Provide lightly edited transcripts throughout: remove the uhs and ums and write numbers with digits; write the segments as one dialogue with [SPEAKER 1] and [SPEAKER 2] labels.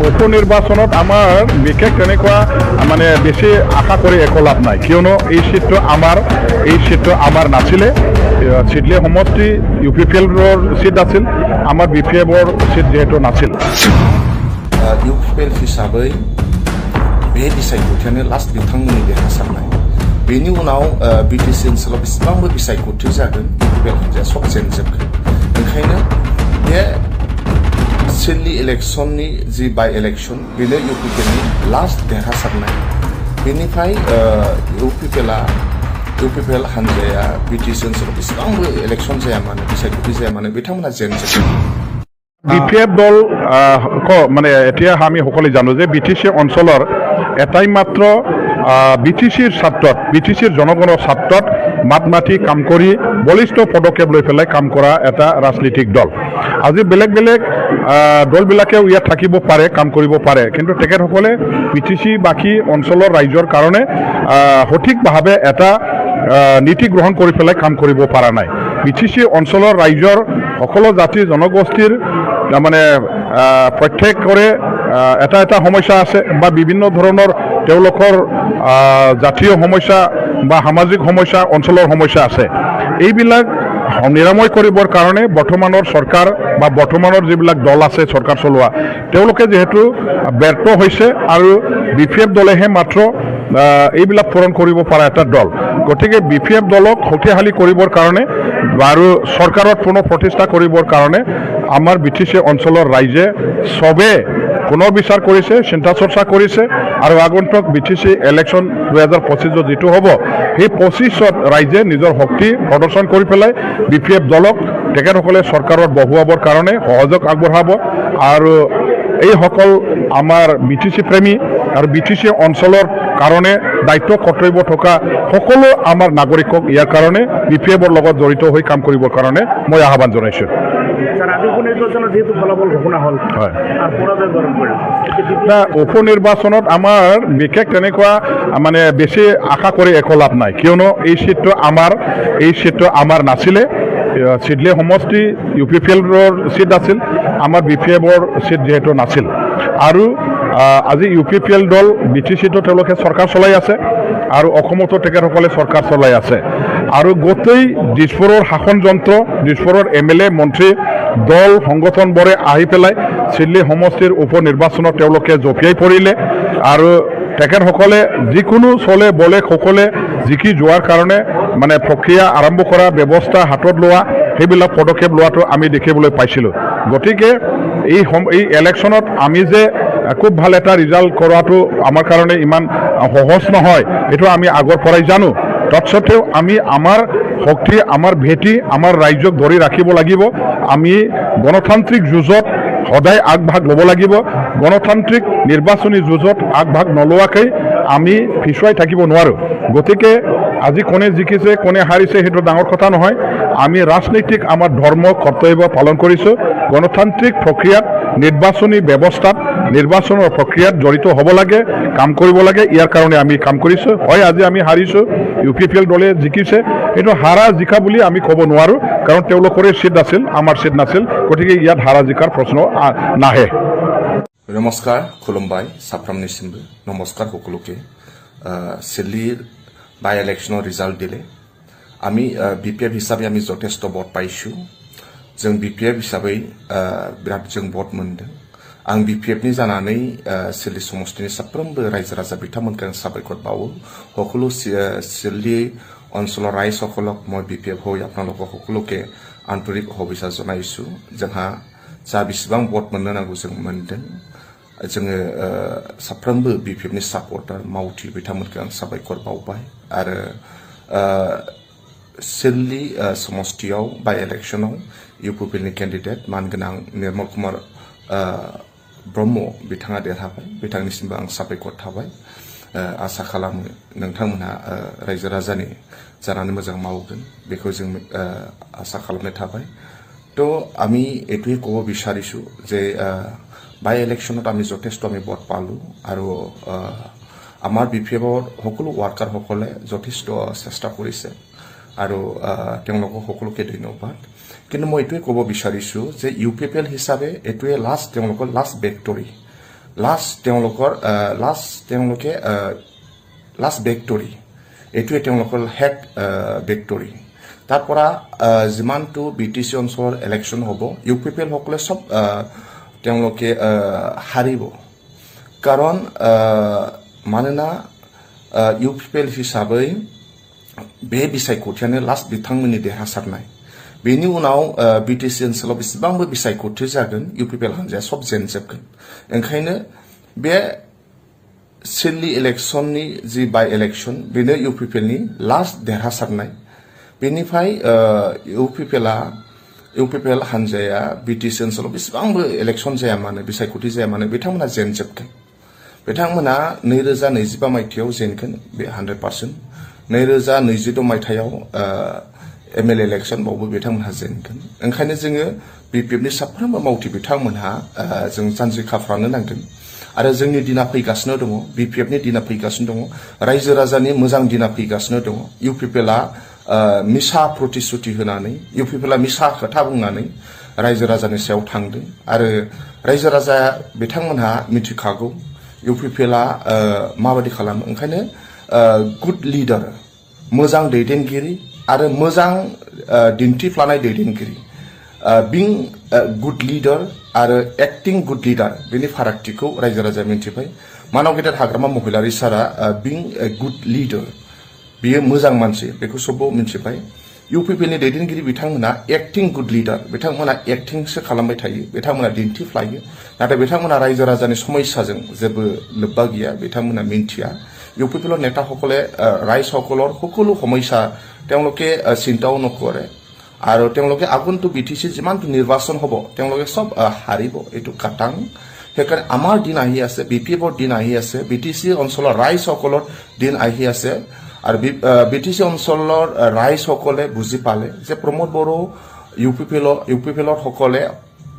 [SPEAKER 1] উপনিৰ্বাচনত আমাৰ বিশেষ তেনেকুৱা মানে বেছি আশা কৰি একো লাভ নাই, কিয়নো এই সিটটো আমাৰ নাছিলে। চিডলি সমষ্টি UPPLৰ সিট আছিল, আমাৰ BPFৰ সিট যিহেতু নাছিল।
[SPEAKER 2] UPPL हिसाबै बे बिसायख'थियानो लास्ट बिथांमोननि देरहासारनाय। बेनि उनाव BTC ओनसोलाव बेसेबांबो बिसायख'थि जागोन UPPL हान्जाया सब जेनजोबगोन। ओंखायनो बे सिडली इलेक्शननि जि बाय इलेक्शन बेनो UPPLनि लास्ट देरहासारनाय। बेनिफ्राय UPPL हान्जाया BTC ओनसोलाव बेसेबांबो इलेक्शन जाया मानो बिसायख'थि जाया मानो बिथांमोना जेनजोबगोन।
[SPEAKER 1] BPF দল মানে এতিয়া আমি সকলোৱে জানো যে BTC অঞ্চলৰ এটাই মাত্ৰ BTCৰ স্বাৰ্থত, BTCৰ জনগণৰ স্বাৰ্থত মাত মাতি কাম কৰি বলিষ্ঠ পদক্ষেপ লৈ পেলাই কাম কৰা এটা ৰাজনৈতিক দল। আজি বেলেগ বেলেগ দলবিলাকেও ইয়াত থাকিব পাৰে, কাম কৰিব পাৰে, কিন্তু তেখেতসকলে BTC বাকী অঞ্চলৰ ৰাইজৰ কাৰণে সঠিকভাৱে এটা নীতি গ্ৰহণ কৰি পেলাই কাম কৰিব পৰা নাই। BTC অঞ্চলৰ ৰাইজৰ সকলো জাতি জনগোষ্ঠীৰ মানে প্ৰত্যেকৰে এটা সমস্যা আছে বা বিভিন্ন ধৰণৰ তেওঁলোকৰ জাতীয় সমস্যা বা সামাজিক সমস্যা, অঞ্চলৰ সমস্যা আছে। এইবিলাক নিৰাময় কৰিবৰ কাৰণে বৰ্তমানৰ চৰকাৰ বা বৰ্তমানৰ যিবিলাক দল আছে চৰকাৰ চলোৱা, তেওঁলোকে যিহেতু ব্যৰ্থ হৈছে আৰু BPF দলেহে মাত্ৰ এইবিলাক পূৰণ কৰিব পৰা এটা দল। গতিকে BPF দলক শক্তিশালী কৰিবৰ কাৰণে আৰু চৰকাৰত পুনৰ প্ৰতিষ্ঠা কৰিবৰ কাৰণে আমাৰ BTC অঞ্চলৰ ৰাইজে চবে পুনৰ বিচাৰ কৰিছে, চিন্তা চৰ্চা কৰিছে আৰু আগন্তুক BTC ইলেকশ্যন 2025 যিটো হ'ব, সেই 25ত ৰাইজে নিজৰ শক্তি প্ৰদৰ্শন কৰি পেলাই BPF দলক তেখেতসকলে চৰকাৰত বহুৱাবৰ কাৰণে সহযোগ আগবঢ়াব। আৰু এইসকল আমাৰ BTC প্ৰেমী আৰু BTC অঞ্চলৰ কাৰণে দায়িত্ব কৰ্তব্য থকা সকলো আমাৰ নাগৰিকক ইয়াৰ কাৰণে BPFৰ লগত জড়িত হৈ কাম কৰিবৰ কাৰণে মই আহ্বান জনাইছোঁ। উপনিৰ্বাচনত আমাৰ বিশেষ তেনেকুৱা মানে বেছি আশা কৰি একো লাভ নাই, কিয়নো এই সিটটো আমাৰ নাছিলে। চিডলি সমষ্টি UPPLৰ সিট আছিল, আমাৰ BPFৰ সিট যিহেতু নাছিল। আৰু আজি UPPL দল BTCতো তেওঁলোকে চৰকাৰ চলাই আছে আৰু অসমতো তেখেতসকলে চৰকাৰ চলাই আছে। আৰু গোটেই দিছপুৰৰ শাসন যন্ত্ৰ, দিছপুৰৰ MLA মন্ত্ৰী দল সংগঠনবোৰে আহি পেলাই চিডলি সমষ্টিৰ উপনিৰ্বাচনত তেওঁলোকে জঁপিয়াই পৰিলে আৰু তেখেতসকলে যিকোনো চলে বলে সকলে জিকি যোৱাৰ কাৰণে মানে প্ৰক্ৰিয়া আৰম্ভ কৰা, ব্যৱস্থা হাতত লোৱা, সেইবিলাক পদক্ষেপ লোৱাটো আমি দেখিবলৈ পাইছিলোঁ। গতিকে এই ইলেকশ্যনত আমি যে খুব ভাল এটা ৰিজাল্ট কৰাটো আমাৰ কাৰণে ইমান সহজ নহয়, এইটো আমি আগৰ পৰাই জানো। তৎসত্বেও আমি আমাৰ শক্তি, আমাৰ ভেটি, আমাৰ ৰাইজক ধৰি ৰাখিব লাগিব। আমি গণতান্ত্ৰিক যুঁজত সদায় আগভাগ ল'ব লাগিব। গণতান্ত্ৰিক নিৰ্বাচনী যুঁজত আগভাগ নলোৱাকৈ আমি পিছুৱাই থাকিব নোৱাৰোঁ। গতিকে আজি কোনে জিকিছে কোনে হাৰিছে সেইটো ডাঙৰ কথা নহয়। আমি ৰাজনৈতিক আমাৰ ধৰ্ম কৰ্তব্য পালন কৰিছোঁ। গণতান্ত্ৰিক প্ৰক্ৰিয়াত, নিৰ্বাচনী ব্যৱস্থাত, নিৰ্বাচনৰ প্ৰক্ৰিয়াত জড়িত হ'ব লাগে, কাম কৰিব লাগে। ইয়াৰ কাৰণে আমি কাম কৰিছোঁ। হয়, আজি আমি হাৰিছোঁ, UPPL দলে জিকিছে, এইটো হাৰা জিকা বুলি আমি ক'ব নোৱাৰোঁ, কাৰণ তেওঁলোকৰে সিট আছিল, আমাৰ সিট নাছিল। গতিকে ইয়াত হাৰা জিকাৰ প্ৰশ্ন নাহে।
[SPEAKER 2] নমস্কাৰ, খুলুমবাই সাफ्ৰামনিसिमबो নমস্কাৰ সকলোকে। চিডলিৰ বাই ইলেকশ্যনৰ ৰিজাল্ট দিলে আমি BPF হিচাপে আমি যথেষ্ট ভোট পাইছোঁ। जों BPF हिसाबै बिराद जों भोट मोनदों। आं BPFनि जानानै सिडली समष्टिनि साफ्रोमबो रायजो राजा बिथांमोनखौ आं साबायखर बावो। সকলো सिडली অঞ্চলৰ ৰাইজসকলক মই BPF হৈ আপোনালোকক সকলোকে আন্তৰিক শুভেচ্ছা জনাইছোঁ। जोंहा जा बेसेबां भोट मोननो नांगौ जों मोनदों। जोङो साफ्रोमबो BPFनि सापर्टार मावथि बिथांमोनखौ आं साबायखर बावबाय। आरो सिडली समष्टियाव बाय इलेक्शनाव UPPLनि केन्डिडेट मानगोनां निर्मल कुमार ब्रह्म बिथाङा देरहाबाय। बिथांनिसिमबो आं साबायखर थाबाय। आसा खालामो नोंथांमोनहा रायजो राजानि जानानै मोजां मावगोन, बेखौ जों আশা খালামনাय थाबाय। তো আমি এইটোৱে ক'ব বিচাৰিছোঁ যে বাই ইলেকশ্যনত আমি যথেষ্ট আমি ভোট পালোঁ আৰু আমাৰ BPFৰ সকলো ৱাৰ্কাৰসকলে যথেষ্ট চেষ্টা কৰিছে আৰু তেওঁলোকক সকলোকে ধন্যবাদ। কিন্তু মই এইটোৱে ক'ব বিচাৰিছোঁ যে UPPL হিচাপে এইটোৱে তেওঁলোকৰ লাষ্ট ভিক্টৰী। লাষ্ট ভিক্টৰী এইটোৱে তেওঁলোকৰ হেড ভিক্টৰী তাৰ পৰা যিমানটো বিটিচি অঞ্চলৰ ইলেকশ্যন হ'ব ইউপিপিএল সকলে সব তেওঁলোকে হাৰিব কাৰণ মাননা ইউপিপিএল হিসাबै बे बिसायख'थियानो लास्ट बिथांमोननि देरहासारनाय बेनि उनाव बिटिसि ओनसोलाव बेसेबांबो बिसायख'थि जागोन इउपिपिएल हानजाया सब जेनजोबगोन ओंखायनो बे सिडली इलेक्शननि जि बाय इलेक्शन बेनो इउपिपिएलनि लास्ट देरहासारनाय बेनिफ्राय इउपिपिएल हानजाया बिटिसि ओनसोलाव बेसेबांबो इलेक्शन जाया मानो बिसायख'थि जाया मानो बिथांमोना जेनजोबगोन बिथांमोना 2025 मायथाइयाव जेनगोन बे 100% 2026 मायथाइयाव एमएलए इलेक्शन बावबो बिथांमोनहा जेनगोन ओंखायनो जोङो बिपिएफनि साफ्रोमबो मावथि बिथांमोनहा जों जानजि खाफ्रानो नांगोन आरो जोंनि दिना फैगासिनो दङ बिपिएफनि दिना फैगासिनो दङ रायजो राजानि मोजां दिना फैगासिनो दङ इउपिपिएलआ मिसा प्रतिश्रुति होनानै इउपिपिएलआ मिसा खोथा बुंनानै रायजो राजानि सायाव थांदों आरो रायजो राजाया बिथांमोनहा मिथिखागौ इउपिपिएलआ माबायदि खालामो ओंखायनो गुड लिडार मोजां दैदेनगिरि आरो मोजां दिन्थिफ्लानाय दैदेनगिरि बिं गुड लिडार आरो एक्टिं गुड लिडार बेनि फारागथिखौ रायजो राजाया मिन्थिबाय मानव गेदेर हाग्रामा महिलारि सारा बिं गुड लिडार बियो मोजां मानसि बेखौ सबबो मिन्थिबाय इउपिपिएलनि दैदेनगिरि बिथांमोना एक्टिं गुड लिडार बिथांमोना एक्टिंसो खालामबाय थायो बिथांमोना दिन्थिफ्लायो नाथाय बिथांमोना रायजो राजानि समस्याजों जेबो लोब्बा गैया बिथांमोना मिन्थिया ইউপিপিএলৰ নেতাসকলে ৰাইজসকলৰ সকলো সমস্যা তেওঁলোকে চিন্তাও নকৰে আৰু তেওঁলোকে আগন্তুক বিটিচি যিমানটো নিৰ্বাচন হ'ব তেওঁলোকে সব হাৰিব এইটো কাটাং সেইকাৰণে আমাৰ দিন আহি আছে বিপিএফৰ দিন আহি আছে বিটিচি অঞ্চলৰ ৰাইজসকলৰ দিন আহি আছে আৰু বিটিচি অঞ্চলৰ ৰাইজসকলে বুজি পালে যে প্ৰমোদ বড়ো ইউপিপিএলৰ সকলে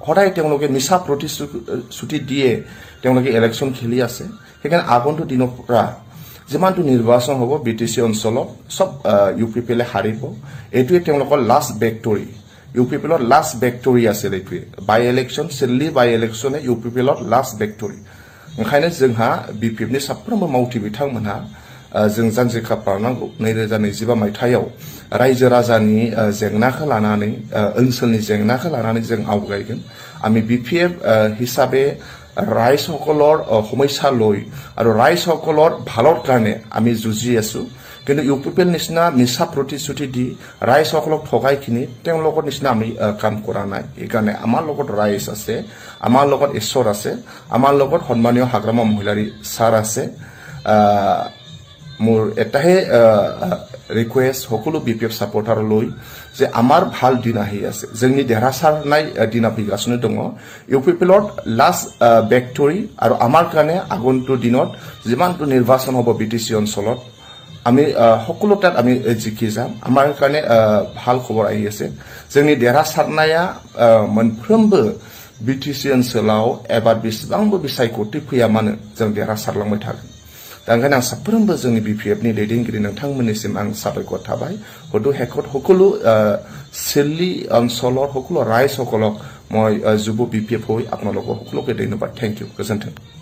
[SPEAKER 2] সদায় তেওঁলোকে মিছা প্ৰতিশ্ৰুতি দিয়ে তেওঁলোকে ইলেকশ্যন খেলি আছে সেইকাৰণে আগন্তুক দিনৰ পৰা যিমানটো নিৰ্বাচন হ'ব বিটিচি অঞ্চলত সব ইউপিপিএলে হাৰিব এইটোৱে তেওঁলোকৰ লাষ্ট ভিক্টৰী ইউপিপিএলৰ লাষ্ট ভিক্টৰী আছিল এইটোৱে বাই ইলেকশ্যন সিডলি বাই ইলেকশ্যনে ইউপিপিএলৰ লাষ্ট ভিক্টৰী ओंखायनो जोंहा बिपिएफनि साफ्रोमबो मावथि बिथांमोनहा जों जानजि खाफ्रानांगौ 2025 मायथाइयाव रायजो राजानि जेंनाखौ लानानै ओनसोलनि जेंनाखौ लानानै जों आवगायगोन आमी बिपिएफ हिसाबै ৰাইজসকলৰ সমস্যা লৈ আৰু ৰাইজসকলৰ ভালৰ কাৰণে আমি যুঁজি আছো কিন্তু ইউপিপিএল নিচিনা মিছা প্ৰতিশ্ৰুতি দি ৰাইজসকলক ঠগাইখিনি তেওঁলোকৰ নিচিনা আমি কাম কৰা নাই এইকাৰণে আমাৰ লগত ৰাইজ আছে আমাৰ লগত ঈশ্বৰ আছে আমাৰ লগত সন্মানীয় হাগ্ৰামা মহিলাৰী ছাৰ আছে মোৰ এটাহে ৰিকুৱেষ্ট সকলো বিপিএফ সাপোৰ্টাৰ লৈ যে আমাৰ ভাল দিন আহি আছে जोंनि देरहासारनाय दिना फैगासिनो दङ ইউপিপিএলৰ লাষ্ট ভিক্টৰী আৰু আমাৰ কাৰণে আগন্তুক দিনত যিমানটো নিৰ্বাচন হ'ব বিটিচি অঞ্চলত আমি সকলো তাত আমি জিকি যাম আমাৰ কাৰণে ভাল খবৰ আহি আছে जोंनि देरहासारनाया मोनफ्रोमबो बिटिसि ओनसोलाव एबार बेसेबांबो बिसायख'थि फैया मानो जों देरहासारलांबाय थागोन दा ओंखायनो आं साफ्रोमबो जोंनि बिपिएफनि दैदेनगिरि नोंथांमोननिसिम आं साबायखर थाबाय हयতো শেষত সকলো सिडली অঞ্চলৰ সকলো ৰাইজসকলক মই যুৱ বিপিএফ হৈ আপোনালোকক সকলোকে ধন্যবাদ থ্যাংক ইউ গোজोन्थों